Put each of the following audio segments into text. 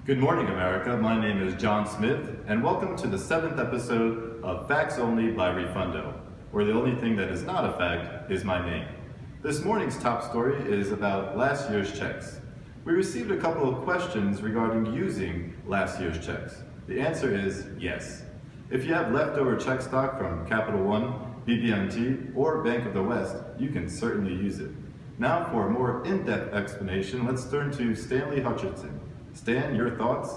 Good morning, America. My name is John Smith, and welcome to the 7th episode of Facts Only by Refundo, where the only thing that is not a fact is my name. This morning's top story is about last year's checks. We received a couple of questions regarding using last year's checks. The answer is yes. If you have leftover check stock from Capital One, BB&T, or Bank of the West, you can certainly use it. Now for a more in-depth explanation, let's turn to Stanley Hutchinson. Stan, your thoughts?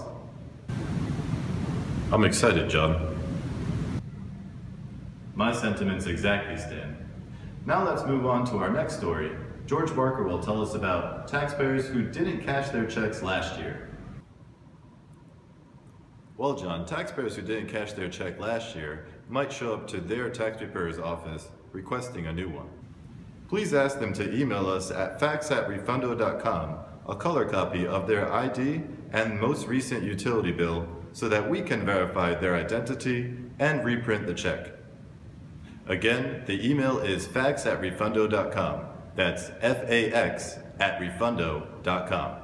I'm excited, John. My sentiments exactly, Stan. Now let's move on to our next story. George Barker will tell us about taxpayers who didn't cash their checks last year. Well, John, taxpayers who didn't cash their check last year might show up to their tax preparer's office requesting a new one. Please ask them to email us at fax@refundo.com a color copy of their ID and most recent utility bill so that we can verify their identity and reprint the check. Again, the email is fax@refundo.com. That's FAX@refundo.com.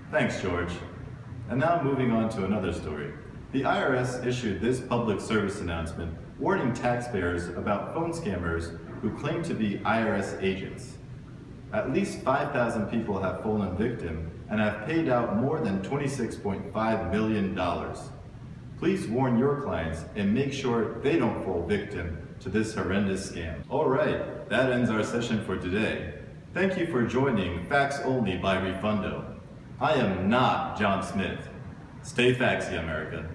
Thanks, George. And now moving on to another story. The IRS issued this public service announcement warning taxpayers about phone scammers who claim to be IRS agents. At least 5,000 people have fallen victim and have paid out more than $26.5 million. Please warn your clients and make sure they don't fall victim to this horrendous scam. All right, that ends our session for today. Thank you for joining Facts Only by Refundo. I am not John Smith. Stay faxy, America.